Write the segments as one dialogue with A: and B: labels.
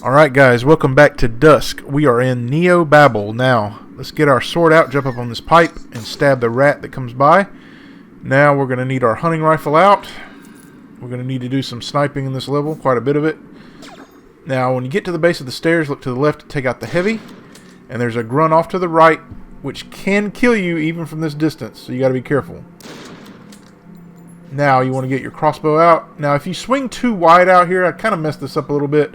A: Alright guys, welcome back to Dusk. We are in Neobabel. Now, let's get our sword out, jump up on this pipe, and stab the rat that comes by. Now we're going to need our hunting rifle out. We're going to need to do some sniping in this level, quite a bit of it. Now, when you get to the base of the stairs, look to the left to take out the heavy. And there's a grunt off to the right, which can kill you even from this distance, so you got to be careful. Now, you want to get your crossbow out. Now, if you swing too wide out here, I kind of messed this up a little bit.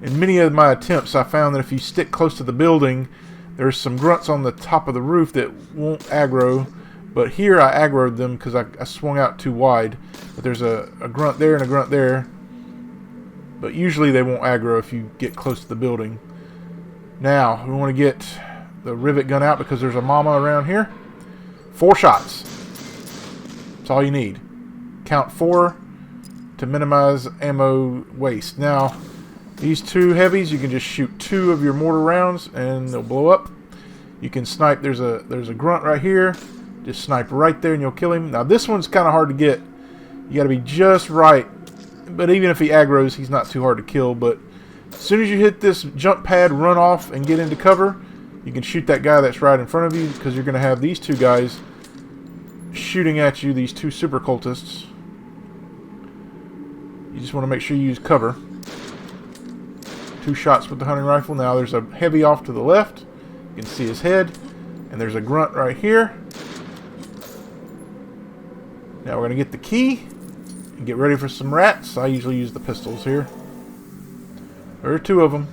A: In many of my attempts, I found that if you stick close to the building, there's some grunts on the top of the roof that won't aggro. But here I aggroed them because I swung out too wide. But there's a grunt there and a grunt there. But usually they won't aggro if you get close to the building. Now, we want to get the rivet gun out because there's a mama around here. 4 shots. That's all you need. Count 4 to minimize ammo waste. Now, these 2 heavies, you can just shoot 2 of your mortar rounds and they'll blow up. You can snipe. There's a grunt right here. Just snipe right there and you'll kill him. Now this one's kind of hard to get. You got to be just right. But even if he aggroes, he's not too hard to kill. But as soon as you hit this jump pad, run off and get into cover, you can shoot that guy that's right in front of you because you're going to have these 2 guys shooting at you, these 2 super cultists. You just want to make sure you use cover. 2 shots with the hunting rifle. Now there's a heavy off to the left. You can see his head. And there's a grunt right here. Now we're going to get the key and get ready for some rats. I usually use the pistols here. There are 2 of them.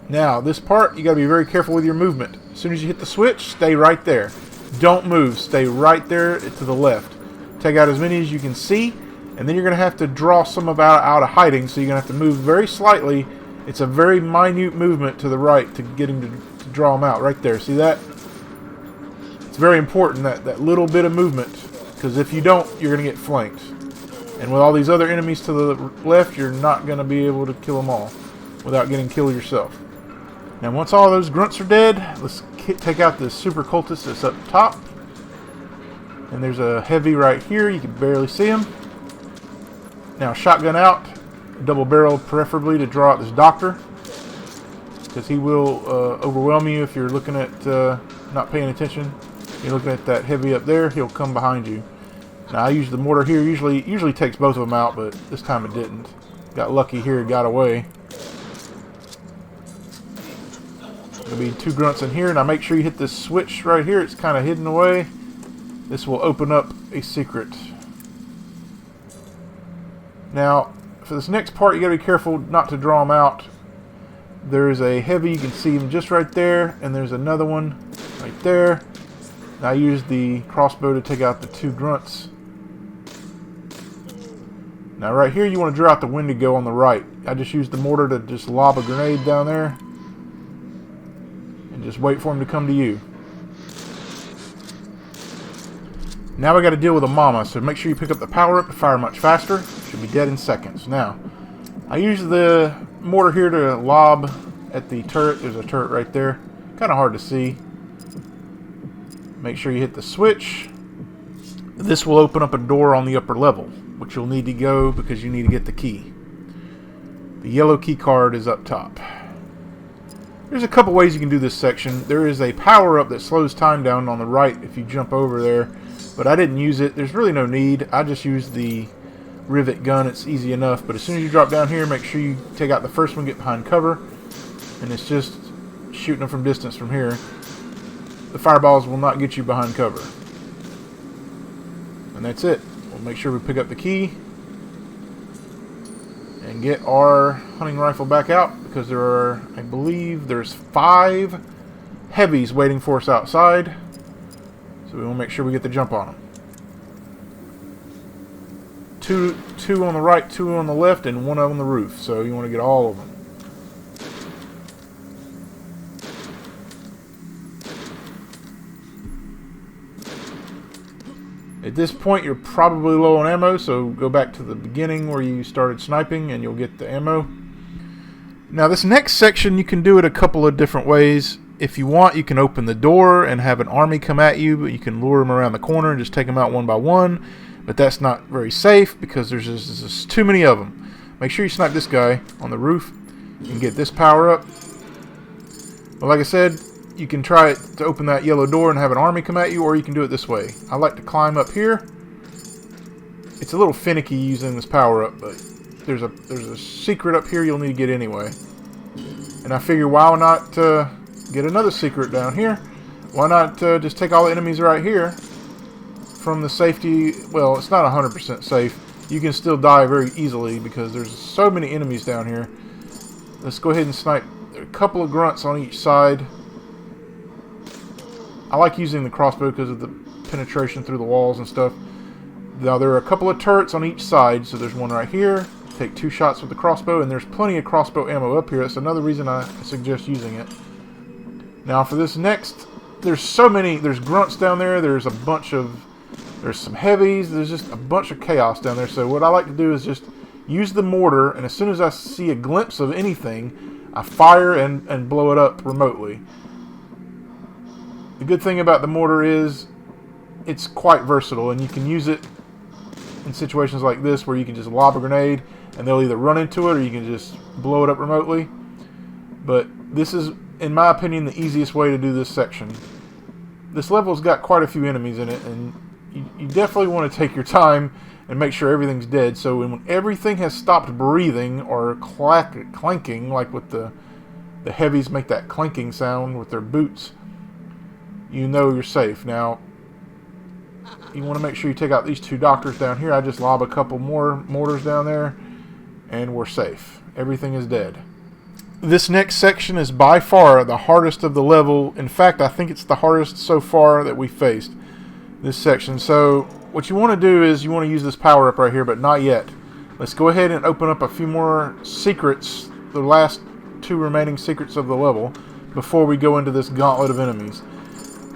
A: Now this part, you got to be very careful with your movement. As soon as you hit the switch, stay right there. Don't move. Stay right there to the left. Take out as many as you can see. And then you're going to have to draw some out of hiding, so you're going to have to move very slightly. It's a very minute movement to the right to get him to draw him out. Right there. See that? It's very important, that little bit of movement, because if you don't, you're going to get flanked. And with all these other enemies to the left, you're not going to be able to kill them all without getting killed yourself. Now, once all those grunts are dead, let's take out this super cultist that's up top. And there's a heavy right here. You can barely see him. Now, shotgun out, double barrel preferably to draw out this doctor, because he will overwhelm you if you're looking at not paying attention. You're looking at that heavy up there, he'll come behind you. Now, I use the mortar here. Usually takes both of them out, but this time it didn't. Got lucky here, it got away. There'll be 2 grunts in here. Now, make sure you hit this switch right here. It's kind of hidden away. This will open up a secret. Now, for this next part, you got to be careful not to draw them out. There's a heavy, you can see him just right there, and there's another one right there. Now I use the crossbow to take out the 2 grunts. Now right here, you want to draw out the Wendigo on the right. I just used the mortar to just lob a grenade down there, and just wait for him to come to you. Now we got to deal with a mama, so make sure you pick up the power up to fire much faster. Should be dead in seconds. Now, I use the mortar here to lob at the turret. There's a turret right there. Kind of hard to see. Make sure you hit the switch. This will open up a door on the upper level, which you'll need to go because you need to get the key. The yellow key card is up top. There's a couple ways you can do this section. There is a power up that slows time down on the right if you jump over there. But I didn't use it. There's really no need. I just used the rivet gun. It's easy enough. But as soon as you drop down here, make sure you take out the first one, get behind cover. And it's just shooting them from distance from here. The fireballs will not get you behind cover. And that's it. We'll make sure we pick up the key. And get our hunting rifle back out. Because there are, I believe, there's 5 heavies waiting for us outside. So we want to make sure we get the jump on them. 2 on the right, 2 on the left, and 1 on the roof. So you want to get all of them. At this point, you're probably low on ammo, so go back to the beginning where you started sniping and you'll get the ammo. Now this next section, you can do it a couple of different ways. If you want, you can open the door and have an army come at you, but you can lure them around the corner and just take them out one by one. but that's not very safe because there's just too many of them. Make sure you snipe this guy on the roof and get this power up. But like I said, you can try it to open that yellow door and have an army come at you, or you can do it this way. I like to climb up here. It's a little finicky using this power up, but there's a secret up here you'll need to get anyway. And I figure, why not get another secret down here? Why not just take all the enemies right here from the safety? Well, it's not 100% safe. You can still die very easily because there's so many enemies down here. Let's go ahead and snipe a couple of grunts on each side. I like using the crossbow because of the penetration through the walls and stuff. Now there are a couple of turrets on each side, so there's one right here. Take 2 shots with the crossbow, and there's plenty of crossbow ammo up here. That's another reason I suggest using it. Now for this next, there's so many, there's grunts down there, there's some heavies, there's just a bunch of chaos down there. So what I like to do is just use the mortar, and as soon as I see a glimpse of anything, I fire and blow it up remotely. The good thing about the mortar is it's quite versatile, and you can use it in situations like this where you can just lob a grenade and they'll either run into it or you can just blow it up remotely. But this is, in my opinion, the easiest way to do this section. This level's got quite a few enemies in it, and you definitely want to take your time and make sure everything's dead. So when everything has stopped breathing or clanking, like with the heavies make that clanking sound with their boots, you know you're safe. Now, you want to make sure you take out these 2 doctors down here. I just lob a couple more mortars down there, and we're safe. Everything is dead. This next section is by far the hardest of the level. In fact, I think it's the hardest so far that we faced, this section. So what you want to do is you want to use this power up right here, but not yet. Let's go ahead and open up a few more secrets, the last 2 remaining secrets of the level, before we go into this gauntlet of enemies.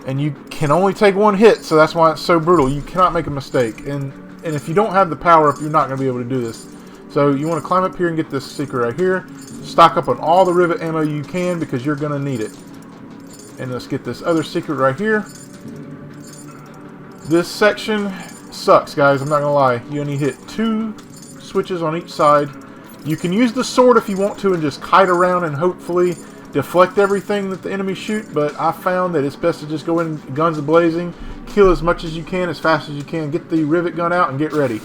A: And you can only take 1 hit, so that's why it's so brutal. You cannot make a mistake. And if you don't have the power up, you're not going to be able to do this. So you want to climb up here and get this secret right here. Stock up on all the rivet ammo you can because you're going to need it. And let's get this other secret right here. This section sucks, guys. I'm not going to lie. You only hit 2 switches on each side. You can use the sword if you want to and just kite around and hopefully deflect everything that the enemies shoot, but I found that it's best to just go in guns blazing, kill as much as you can, as fast as you can, get the rivet gun out and get ready.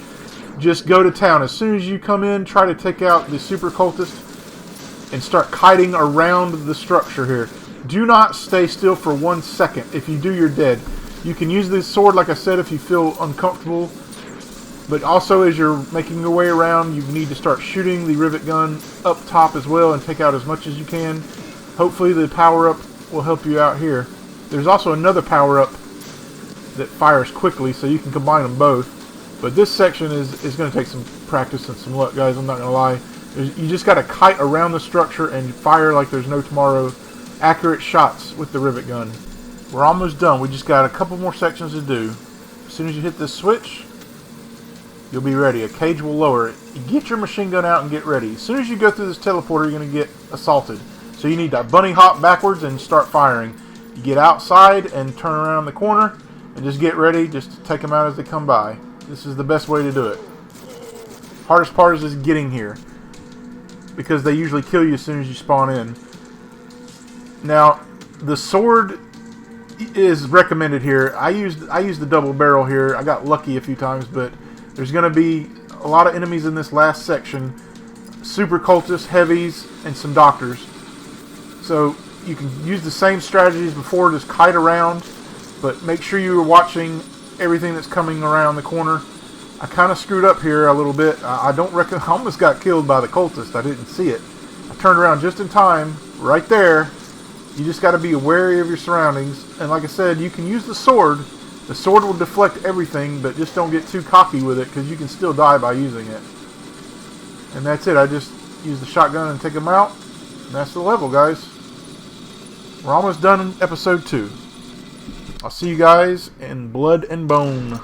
A: Just go to town. As soon as you come in, try to take out the super cultist and start kiting around the structure here. Do not stay still for 1 second. If you do, you're dead. You can use this sword, like I said, if you feel uncomfortable, but also as you're making your way around, you need to start shooting the rivet gun up top as well and take out as much as you can. Hopefully the power-up will help you out here. There's also another power-up that fires quickly, so you can combine them both. But this section is going to take some practice and some luck, guys. I'm not going to lie. You just got to kite around the structure and fire like there's no tomorrow. Accurate shots with the rivet gun. We're almost done. We just got a couple more sections to do. As soon as you hit this switch, you'll be ready. A cage will lower it. You get your machine gun out and get ready. As soon as you go through this teleporter, you're going to get assaulted. So you need to bunny hop backwards and start firing. You get outside and turn around the corner and just get ready just to take them out as they come by. This is the best way to do it. Hardest part is just getting here, because they usually kill you as soon as you spawn in. Now, the sword is recommended here. I used the double barrel here. I got lucky a few times, but there's going to be a lot of enemies in this last section. Super cultists, heavies, and some doctors. So you can use the same strategies before, just kite around, but make sure you are watching everything that's coming around the corner. I kind of screwed up here a little bit. I almost got killed by the cultist. I didn't see it. I turned around just in time, right there. You just got to be wary of your surroundings. And like I said, you can use the sword. The sword will deflect everything, but just don't get too cocky with it, because you can still die by using it. And that's it. I just use the shotgun and take them out. And that's the level, guys. We're almost done in episode 2. I'll see you guys in Blood and Bone.